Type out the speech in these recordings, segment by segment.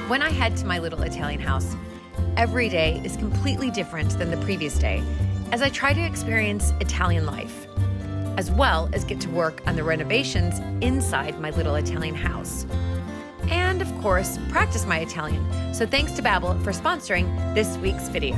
When I head to my little Italian house, every day is completely different than the previous day as I try to experience Italian life, as well as get to work on the renovations inside my little Italian house. And of course, practice my Italian. So thanks to Babbel for sponsoring this week's video.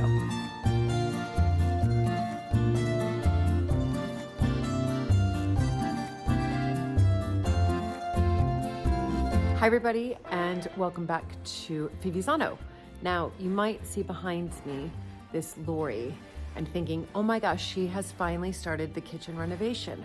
Hi everybody, and welcome back to Fivisano. Now, you might see behind me this lorry and thinking, oh my gosh, she has finally started the kitchen renovation.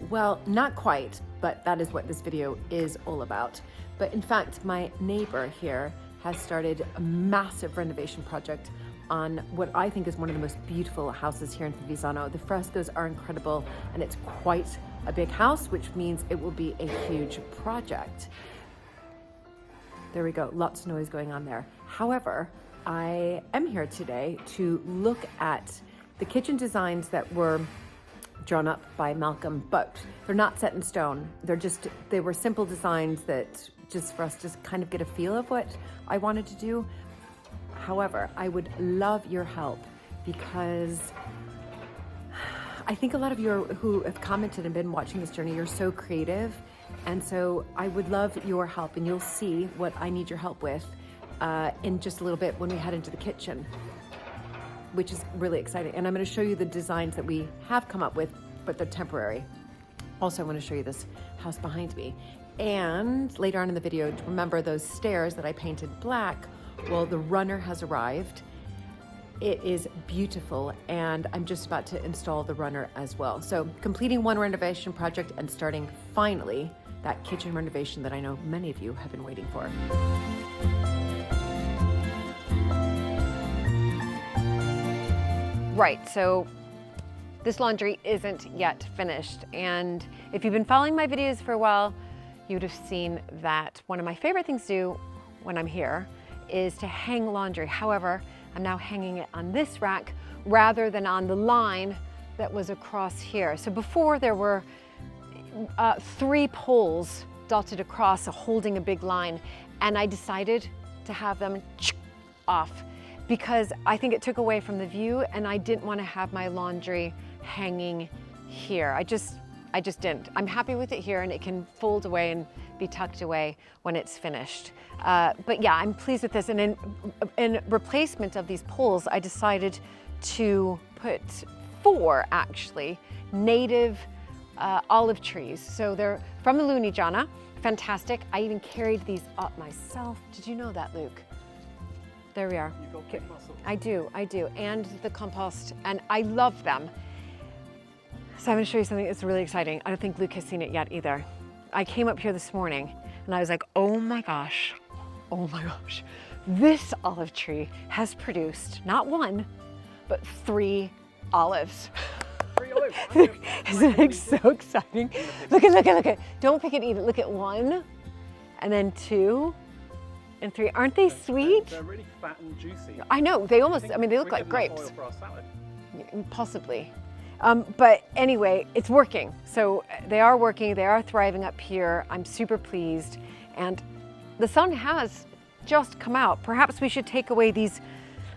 Well, not quite, but that is what this video is all about. But in fact, my neighbor here has started a massive renovation project on what I think is one of the most beautiful houses here in Fivisano. The frescoes are incredible, and it's quite a big house, which means it will be a huge project. There we go, lots of noise going on there. However, I am here today to look at the kitchen designs that were drawn up by Malcolm, but they're not set in stone. They were simple designs that just for us to kind of get a feel of what I wanted to do. However, I would love your help because I think a lot of you who have commented and been watching this journey, you're so creative. And so I would love your help, and you'll see what I need your help with in just a little bit when we head into the kitchen, which is really exciting. And I'm going to show you the designs that we have come up with, but they're temporary. Also, I want to show you this house behind me. And later on in the video, remember those stairs that I painted black? Well, the runner has arrived. It is beautiful, and I'm just about to install the runner as well. So completing one renovation project and starting finally that kitchen renovation that I know many of you have been waiting for. Right, so this laundry isn't yet finished. And if you've been following my videos for a while, you'd have seen that one of my favorite things to do when I'm here is to hang laundry. However, I'm now hanging it on this rack rather than on the line that was across here. So before there were 3 poles dotted across holding a big line, and I decided to have them off because I think it took away from the view, and I didn't want to have my laundry hanging here. I just didn't. I'm happy with it here, and it can fold away and be tucked away when it's finished. But yeah, I'm pleased with this. And in replacement of these poles, I decided to put 4 actually native olive trees. So they're from the Lunigiana, fantastic. I even carried these up myself. Did you know that, Luke? There we are. You got big muscle. I do, and the compost, and I love them. So I'm gonna show you something that's really exciting. I don't think Luke has seen it yet either. I came up here this morning and I was like, oh my gosh, this olive tree has produced not 1, but 3 olives. 3 olives? Isn't it so exciting? Look at, don't pick it, eat it. Look at 1, and then 2, and 3. Aren't they sweet? They're really fat and juicy. I know, they almost, I mean, they look like grapes. Oil for our salad. Possibly. But anyway, it's working. So they are working, they are thriving up here. I'm super pleased. And the sun has just come out. Perhaps we should take away these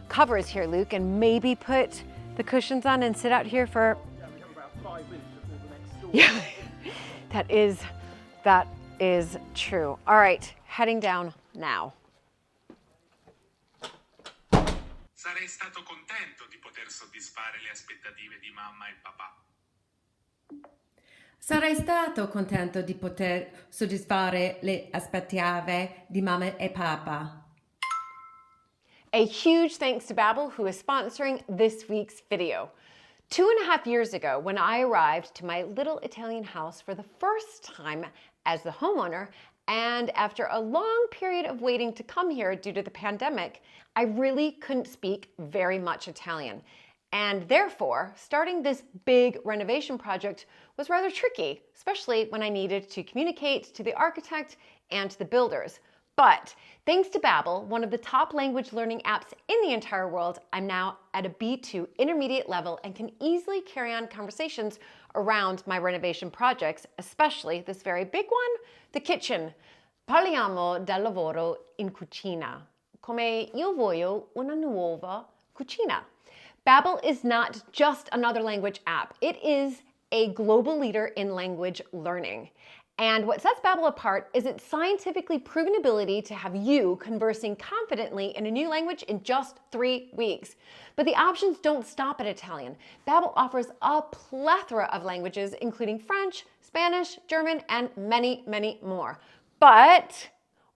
covers here, Luke, and maybe put the cushions on and sit out here for... Yeah, we have about 5 minutes before the next storm. Yeah, that is true. All right, heading down now. Sarei stato contento di poter soddisfare le aspettative di mamma e papà. Sarei stato contento di poter soddisfare le aspettative di mamma e papa. A huge thanks to Babbel, who is sponsoring this week's video. 2.5 years ago, when I arrived to my little Italian house for the first time as the homeowner, and after a long period of waiting to come here due to the pandemic, I really couldn't speak very much Italian. And therefore, starting this big renovation project was rather tricky, especially when I needed to communicate to the architect and to the builders. But thanks to Babbel, one of the top language learning apps in the entire world, I'm now at a B2 intermediate level and can easily carry on conversations around my renovation projects, especially this very big one, the kitchen. Parliamo del lavoro in cucina. Come io voglio una nuova cucina. Babbel is not just another language app. It is a global leader in language learning. And what sets Babbel apart is its scientifically proven ability to have you conversing confidently in a new language in just 3 weeks. But the options don't stop at Italian. Babbel offers a plethora of languages, including French, Spanish, German, and many, many more. But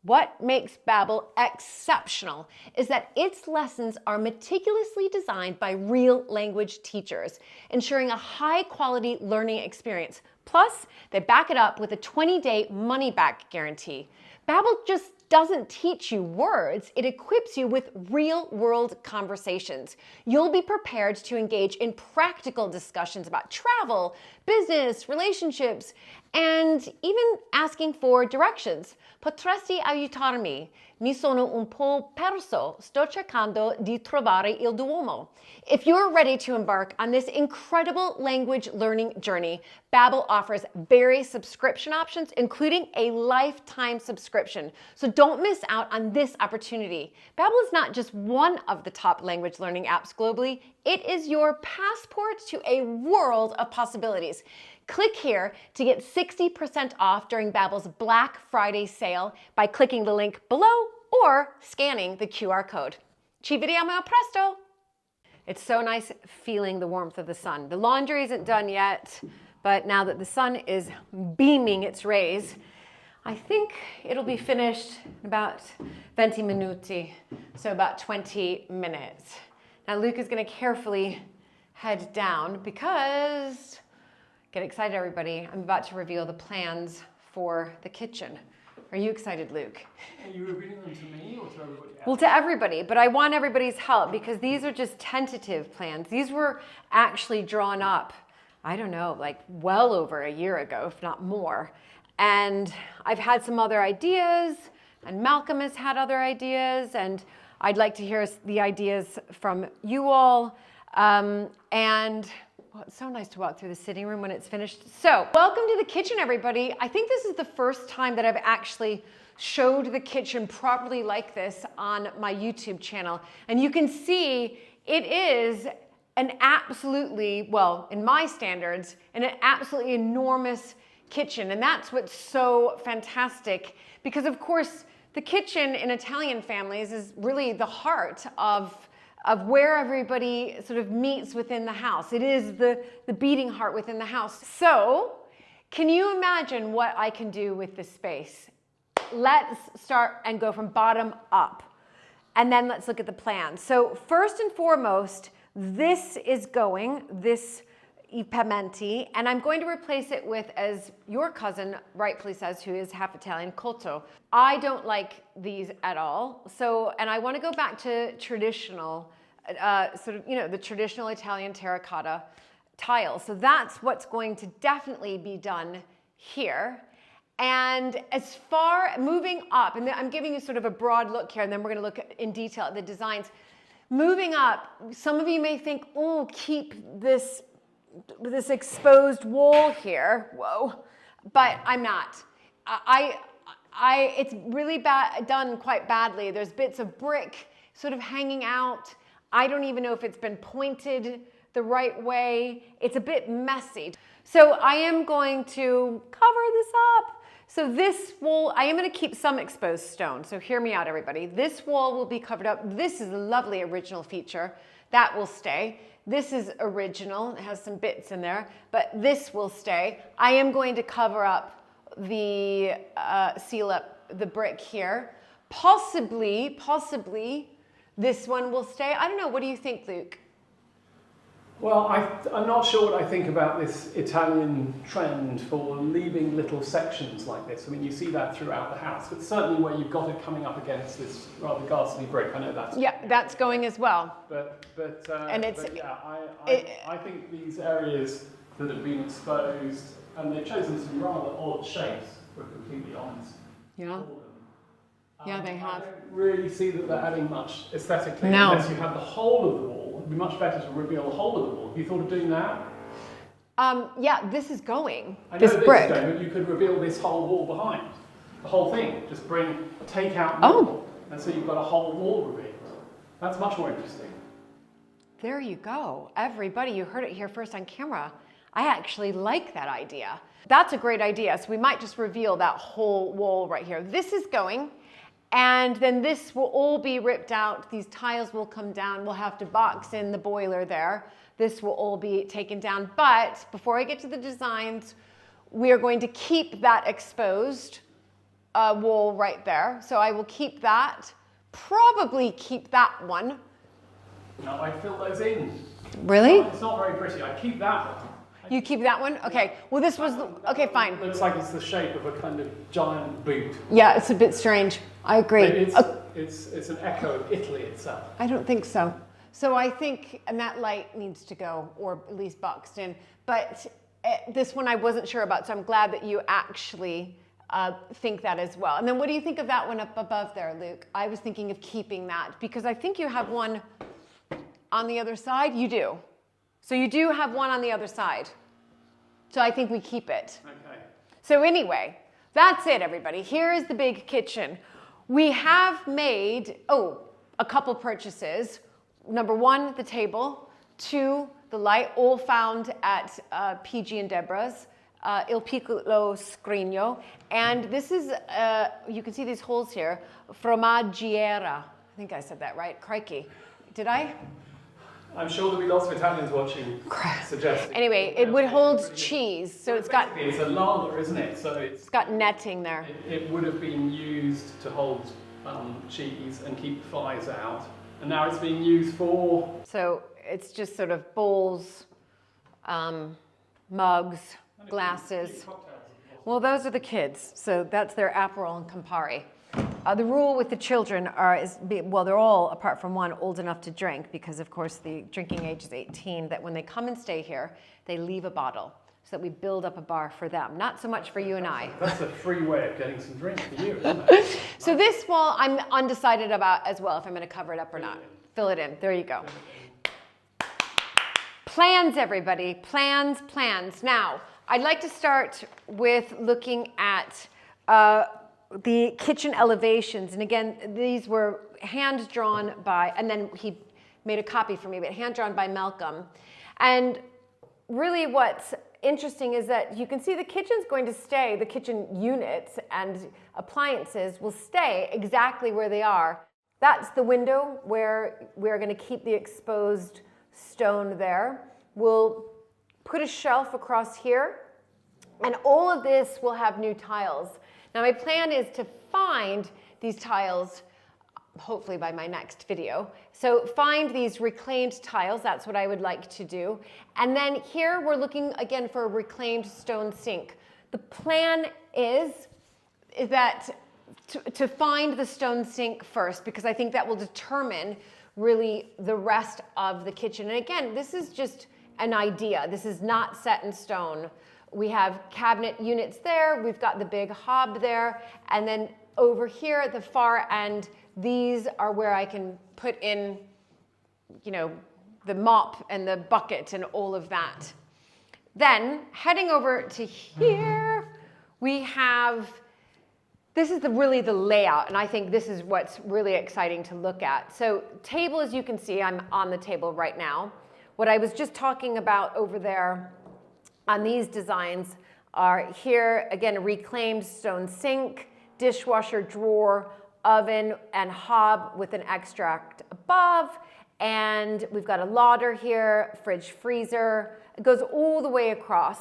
what makes Babbel exceptional is that its lessons are meticulously designed by real language teachers, ensuring a high-quality learning experience. Plus, they back it up with a 20-day money-back guarantee. Babbel just doesn't teach you words, it equips you with real-world conversations. You'll be prepared to engage in practical discussions about travel, business, relationships, and even asking for directions. Potresti aiutarmi? Mi sono un po' perso. Sto cercando di trovare il Duomo. If you're ready to embark on this incredible language learning journey, Babbel offers various subscription options, including a lifetime subscription. So don't miss out on this opportunity. Babbel is not just one of the top language learning apps globally, it is your passport to a world of possibilities. Click here to get 60% off during Babbel's Black Friday sale by clicking the link below or scanning the QR code. Ci vediamo a presto! It's so nice feeling the warmth of the sun. The laundry isn't done yet, but now that the sun is beaming its rays, I think it'll be finished in about 20 minuti, so about 20 minutes. Now Luke is going to carefully head down because, get excited everybody, I'm about to reveal the plans for the kitchen. Are you excited, Luke? Are you revealing them to me or to everybody else? Well, to everybody, but I want everybody's help because these are just tentative plans. These were actually drawn up, I don't know, like well over a year ago, if not more. And I've had some other ideas, and Malcolm has had other ideas, and I'd like to hear the ideas from you all. Well, it's so nice to walk through the sitting room when it's finished. So, welcome to the kitchen, everybody. I think this is the first time that I've actually showed the kitchen properly like this on my YouTube channel. And you can see it is an absolutely, well, in my standards, an absolutely enormous kitchen. And that's what's so fantastic because, of course, the kitchen in Italian families is really the heart of where everybody sort of meets within the house. It is the beating heart within the house. So, can you imagine what I can do with this space? Let's start and go from bottom up. And then let's look at the plan. So, first and foremost, this is going, this I pimenti, and I'm going to replace it with, as your cousin rightfully says, who is half Italian, cotto. I don't like these at all. So, and I want to go back to traditional, sort of, you know, the traditional Italian terracotta tile. So that's what's going to definitely be done here. And as far moving up, and I'm giving you sort of a broad look here, and then we're going to look in detail at the designs. Moving up, some of you may think, oh, keep this exposed wall here, whoa, but I'm not. It's really done quite badly. There's bits of brick sort of hanging out. I don't even know if it's been pointed the right way. It's a bit messy. So I am going to cover this up. So this wall, I am going to keep some exposed stone. So hear me out, everybody. This wall will be covered up. This is a lovely original feature. That will stay. This is original, it has some bits in there, but this will stay. I am going to cover up the, seal up the brick here. Possibly, this one will stay. I don't know, what do you think, Luke? Well, I'm not sure what I think about this Italian trend for leaving little sections like this. I mean, you see that throughout the house, but certainly where you've got it coming up against this rather ghastly brick, I know that's... Yeah, that's going as well. But yeah, I think these areas that have been exposed, and they've chosen some rather odd shapes, if we're completely honest. Yeah. Yeah, they have. I don't really see that they're adding much aesthetically, no. Unless you have the whole of the wall. It'd be much better to reveal the whole of the wall. Have you thought of doing that? Yeah, this is going. I know this brick. Is going, but you could reveal this whole wall behind. the whole thing. Just take out Oh. more, and so you've got a whole wall revealed. That's much more interesting. There you go. Everybody, you heard it here first on camera. I actually like that idea. That's a great idea. So we might just reveal that whole wall right here. This is going, and then this will all be ripped out. These tiles will come down. We'll have to box in the boiler there. This will all be taken down. But before I get to the designs, we are going to keep that exposed wall right there. So I will keep that, probably keep that one. No, I fill those in. Really? It's not very pretty. I keep that one. You keep that one? Okay. Well, this was, okay, fine. It looks like it's the shape of a kind of giant boot. Yeah, it's a bit strange. I agree. It's an echo of Italy itself. I don't think so. So I think, and that light needs to go, or at least boxed in. But this one I wasn't sure about, so I'm glad that you actually think that as well. And then what do you think of that one up above there, Luke? I was thinking of keeping that, because I think you have one on the other side. You do. So you do have one on the other side. So I think we keep it. Okay. So anyway, that's it, everybody. Here is the big kitchen. We have made, a couple purchases. Number one, the table. Two, the light, all found at PG and Deborah's. Il piccolo scrigno. And this is, you can see these holes here, formaggiera. I think I said that right. Crikey. Did I? I'm sure there'll be lots of Italians watching suggesting. Anyway, it would hold cheese, so it's got... It's a lardor, isn't it? So it's got netting there. It would have been used to hold cheese and keep flies out. And now it's being used for... So it's just sort of bowls, mugs, glasses. Well, those are the kids, so that's their Aperol and Campari. The rule with the children they're all, apart from one, old enough to drink, because of course the drinking age is 18, that when they come and stay here, they leave a bottle so that we build up a bar for them. Not so much for you and I. That's a free way of getting some drink for you, isn't it? So this wall, I'm undecided about as well, if I'm going to cover it up or not. Fill it in. There you go. Plans, everybody. Plans, plans. Now, I'd like to start with looking at the kitchen elevations. And again, these were hand-drawn by, and then he made a copy for me, but hand-drawn by Malcolm. And really what's interesting is that you can see the kitchen's going to stay, the kitchen units and appliances will stay exactly where they are. That's the window where we're going to keep the exposed stone there. We'll put a shelf across here, and all of this will have new tiles. Now my plan is to find these tiles, hopefully by my next video. So find these reclaimed tiles, that's what I would like to do. And then here we're looking again for a reclaimed stone sink. The plan is that to find the stone sink first, because I think that will determine really the rest of the kitchen. And again, this is just an idea. This is not set in stone. We have cabinet units there, we've got the big hob there, and then over here at the far end, these are where I can put in, you know, the mop and the bucket and all of that. Then, heading over to here, we have, this is really the layout, and I think this is what's really exciting to look at. So table, as you can see, I'm on the table right now. What I was just talking about over there on these designs are here, again, a reclaimed stone sink, dishwasher drawer, oven, and hob with an extract above. And we've got a lauder here, fridge, freezer. It goes all the way across.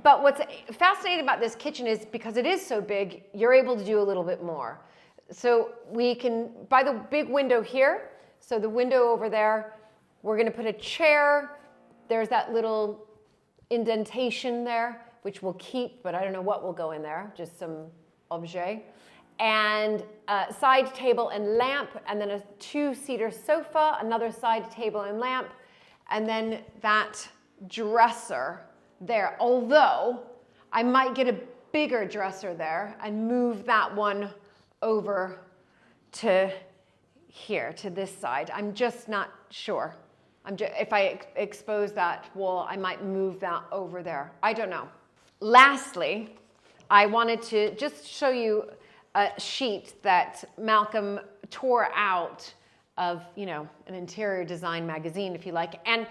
But what's fascinating about this kitchen is because it is so big, you're able to do a little bit more. So we can, by the big window here, so the window over there, we're gonna put a chair. There's that little indentation there, which we'll keep, but I don't know what will go in there, just some objet. And a side table and lamp, and then a two-seater sofa, another side table and lamp, and then that dresser there. Although I might get a bigger dresser there and move that one over to here, to this side. I'm just not sure. If I expose that wall, I might move that over there. I don't know. Lastly, I wanted to just show you a sheet that Malcolm tore out of, you know, an interior design magazine, if you like. And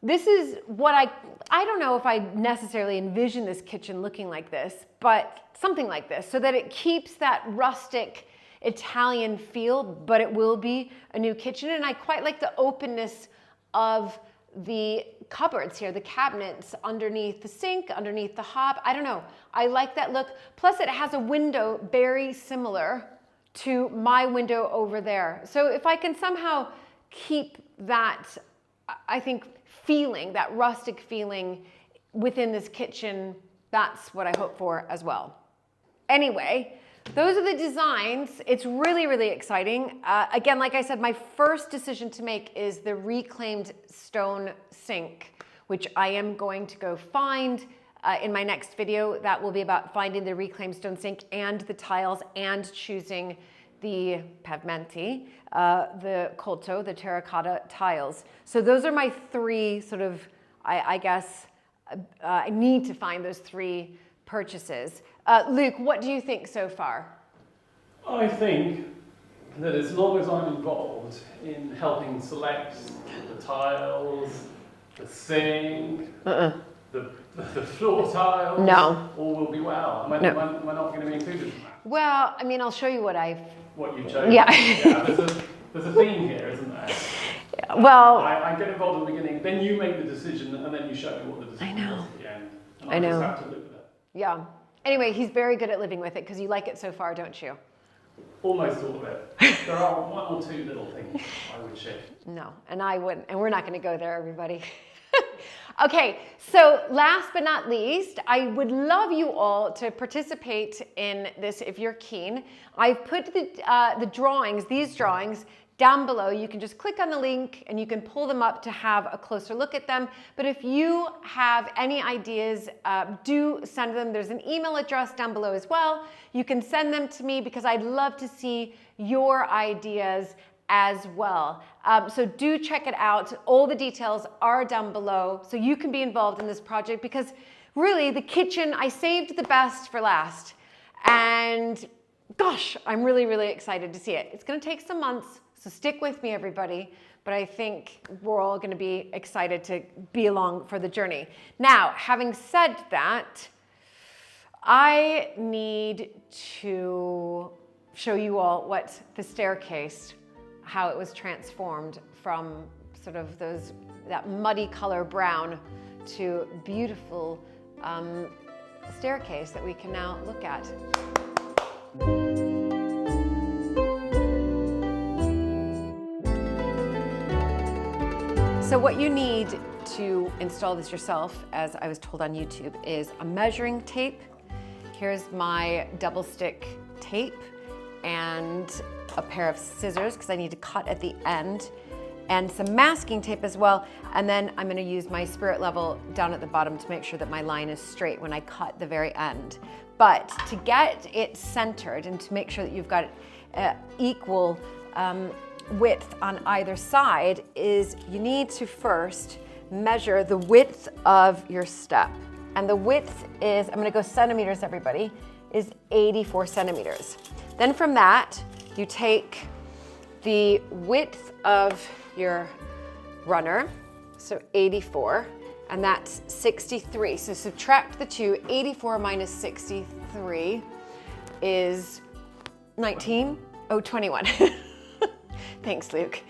this is what I don't know if I necessarily envision this kitchen looking like this, but something like this, so that it keeps that rustic Italian feel, but it will be a new kitchen. And I quite like the openness of the cupboards here, the cabinets underneath the sink, underneath the hob. I don't know. I like that look. Plus it has a window very similar to my window over there. So if I can somehow keep that, I think, feeling, that rustic feeling within this kitchen, that's what I hope for as well. Anyway, those are the designs. It's really, really exciting. Again, like I said, my first decision to make is the reclaimed stone sink, which I am going to go find in my next video. That will be about finding the reclaimed stone sink and the tiles and choosing the pavimenti, the colto, the terracotta tiles. So those are my three sort of, I guess, I need to find those three purchases. Luke, what do you think so far? I think that as long as I'm involved in helping select the tiles, the sink, the floor tiles, No. all will be well. Am I not going to be included in that? Well, I mean, I'll show you what What you've chosen? Yeah. There's a theme here, isn't there? Well, I get involved in the beginning, then you make the decision, and then you show me what the decision was at the end. And I know. just have to live with it. yeah. Anyway, he's very good at living with it because you like it so far, don't you? Almost all of it. There are one or two little things I would shift. No, and I wouldn't. And we're not going to go there, everybody. Okay, so last but not least, I would love you all to participate in this if you're keen. I've put the drawings, these drawings, down below. You can just click on the link and you can pull them up to have a closer look at them. But if you have any ideas, do send them. There's an email address down below as well. You can send them to me because I'd love to see your ideas as well. So do check it out. All the details are down below so you can be involved in this project, because really the kitchen, I saved the best for last. And gosh, I'm really, really excited to see it. It's gonna take some months, so stick with me, everybody. But I think we're all gonna be excited to be along for the journey. Now, having said that, I need to show you all what the staircase, how it was transformed from sort of that muddy color brown to beautiful staircase that we can now look at. So what you need to install this yourself, as I was told on YouTube, is a measuring tape. Here's my double stick tape and a pair of scissors because I need to cut at the end, and some masking tape as well. And then I'm going to use my spirit level down at the bottom to make sure that my line is straight when I cut the very end. But to get it centered and to make sure that you've got equal width on either side, is you need to first measure the width of your step. And the width is, I'm going to go centimeters, everybody, is 84 centimeters. Then from that, you take the width of your runner, so 84, and that's 63. So subtract the two. 84 minus 63 is 19. Oh, 21. Thanks, Luke.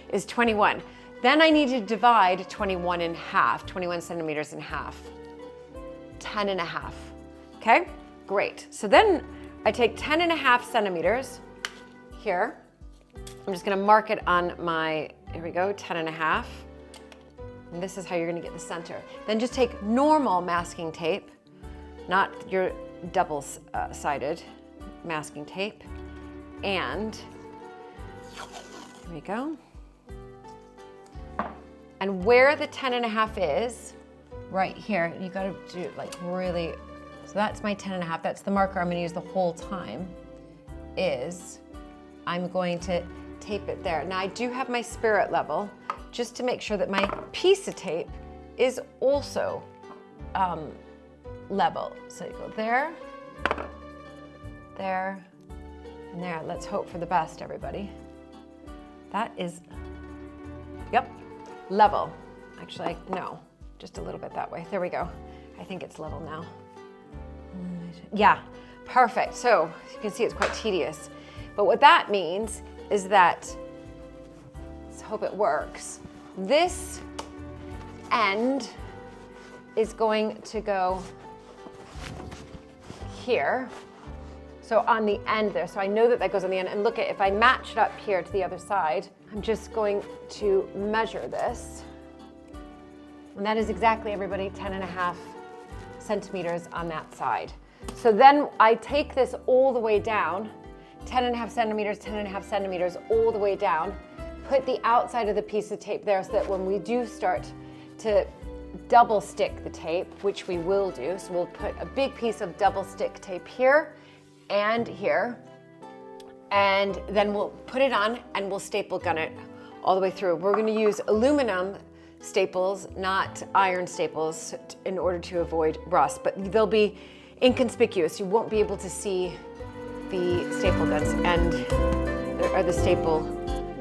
Is 21. Then I need to divide 21 in half, 21 centimeters in half. 10 and a half. Okay, great. So then I take 10 and a half centimeters here. I'm just gonna mark it on my, here we go, 10 and a half. And this is how you're gonna get the center. Then just take normal masking tape, not your double-sided masking tape. And here we go. And where the 10 and a half is, right here, you gotta do it like really, so that's my 10 and a half, that's the marker I'm gonna use the whole time, is I'm going to tape it there. Now I do have my spirit level, just to make sure that my piece of tape is also level. So you go there, there, and there. Let's hope for the best, everybody. That is, yep, level. Actually, no, just a little bit that way. There we go. I think it's level now. Yeah, perfect. So you can see it's quite tedious. But what that means is that, let's hope it works. This end is going to go here. So on the end there. So I know that that goes on the end. And look at, if I match it up here to the other side, I'm just going to measure this. And that is exactly, everybody, 10.5 centimeters on that side. So then I take this all the way down, 10.5 centimeters, 10.5 centimeters, all the way down, put the outside of the piece of tape there so that when we do start to double stick the tape, which we will do, so we'll put a big piece of double stick tape here and here, and then we'll put it on and we'll staple gun it all the way through. We're going to use aluminum staples, not iron staples, in order to avoid rust, but they'll be inconspicuous. You won't be able to see the staple guns or the staples,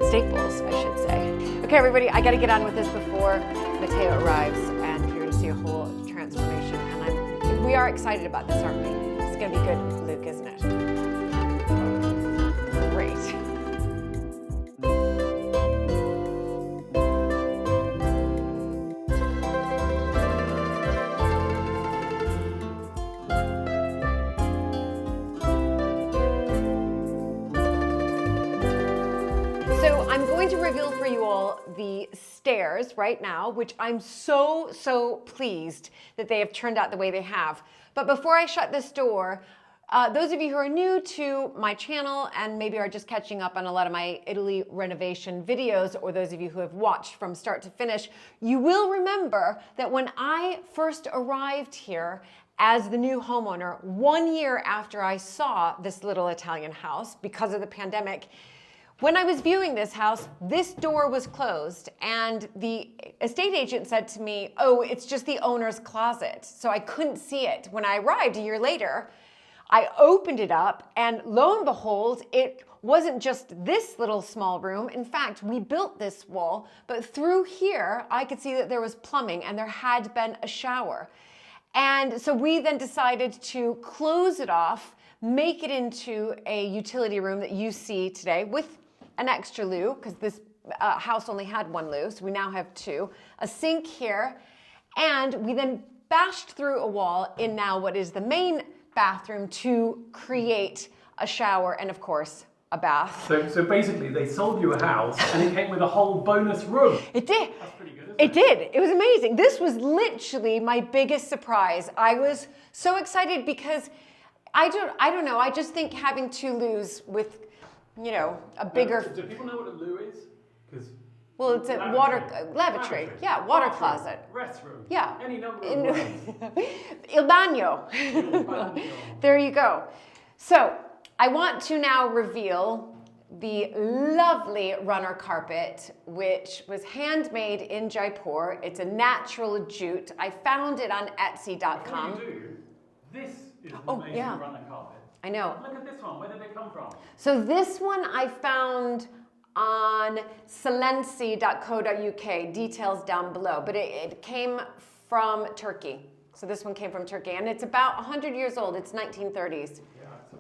I should say. Okay, everybody, I got to get on with this before Matteo arrives, and you're going to see a whole transformation. And we are excited about this, aren't we? It's going to be good, Luke, isn't it? Great. I'm going to reveal for you all the stairs right now, which I'm so pleased that they have turned out the way they have. But before I shut this door, those of you who are new to my channel and maybe are just catching up on a lot of my Italy renovation videos, or those of you who have watched from start to finish, you will remember that when I first arrived here as the new homeowner, 1 year after I saw this little Italian house because of the pandemic, when I was viewing this house, this door was closed, and the estate agent said to me, oh, it's just the owner's closet. So I couldn't see it. When I arrived a year later, I opened it up, and lo and behold, it wasn't just this little small room. In fact, we built this wall, but through here, I could see that there was plumbing and there had been a shower. And so we then decided to close it off, make it into a utility room that you see today with an extra loo, because this house only had 1 loo, so we now have 2, a sink here, and we then bashed through a wall in now what is the main bathroom to create a shower and, of course, a bath. So basically, they sold you a house and it came with a whole bonus room. It did. That's pretty good, isn't It did. It was amazing. This was literally my biggest surprise. I was so excited because I don't know. I just think having 2 loos with, you know, a bigger. Do people know what a loo is? Because well, it's a lavatory. Yeah, water closet. Restroom. Yeah. Any number of words. Il bagno. There you go. So I want to now reveal the lovely runner carpet, which was handmade in Jaipur. It's a natural jute. I found it on Etsy.com. Before you do, this is an amazing runner carpet. I know. Look at this one. Where did it come from? So this one I found on silenci.co.uk, details down below, but it came from Turkey. So this one came from Turkey, and it's about 100 years old. It's 1930s.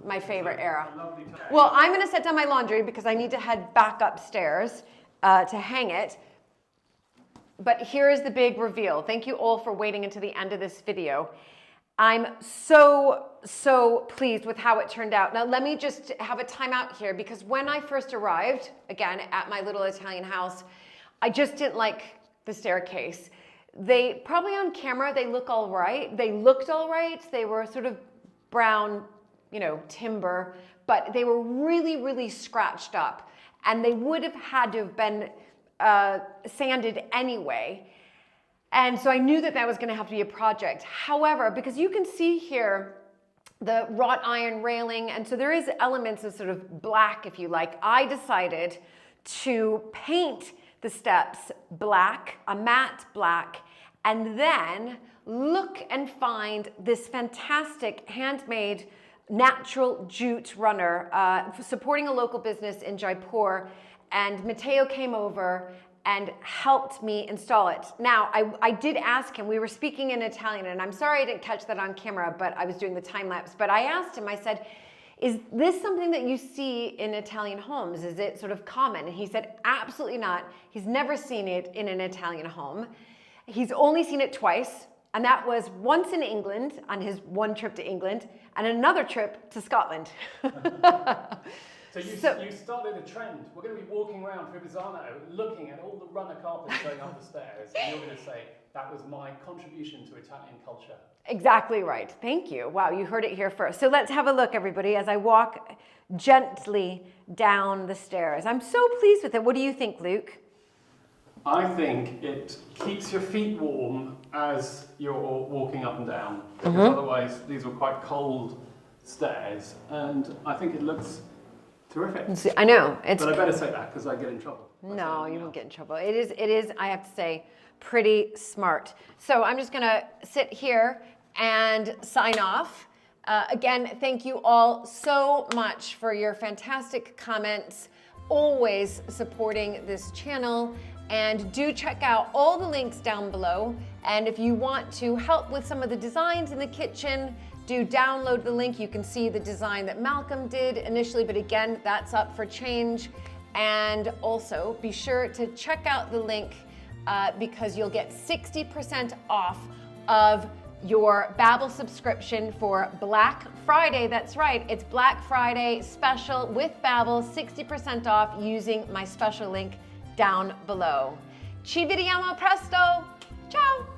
My favorite era. Well, I'm going to set down my laundry because I need to head back upstairs to hang it. But here is the big reveal. Thank you all for waiting until the end of this video. I'm so pleased with how it turned out. Now, let me just have a timeout here, because when I first arrived, again, at my little Italian house, I just didn't like the staircase. They probably on camera, they look all right. They looked all right. They were sort of brown, you know, timber, but they were really scratched up, and they would have had to have been sanded anyway. And so I knew that that was going to have to be a project. However, because you can see here the wrought iron railing, and so there is elements of sort of black, if you like, I decided to paint the steps black, a matte black, and then look and find this fantastic handmade natural jute runner, supporting a local business in Jaipur. And Matteo came over and helped me install it. Now, I did ask him, we were speaking in Italian, and I'm sorry I didn't catch that on camera, but I was doing the time lapse. But I asked him, I said, is this something that you see in Italian homes? Is it sort of common? And he said, absolutely not. He's never seen it in an Italian home. He's only seen it twice, and that was once in England, on his one trip to England, and another trip to Scotland. So you started a trend. We're going to be walking around Fivizzano looking at all the runner carpets going up the stairs, and you're going to say, that was my contribution to Italian culture. Exactly right. Thank you. Wow, you heard it here first. So let's have a look, everybody, as I walk gently down the stairs. I'm so pleased with it. What do you think, Luke? I think it keeps your feet warm as you're walking up and down, because otherwise these were quite cold stairs, and I think it looks terrific. I know. But I better say that because I get in trouble. No, you won't get in trouble. It is, I have to say, pretty smart. So I'm just going to sit here and sign off. Again, thank you all so much for your fantastic comments, always supporting this channel. And do check out all the links down below. And if you want to help with some of the designs in the kitchen, do download the link. You can see the design that Malcolm did initially, but again, that's up for change. And also be sure to check out the link because you'll get 60% off of your Babbel subscription for Black Friday. That's right, it's Black Friday special with Babbel, 60% off using my special link down below. Ci vediamo presto. Ciao.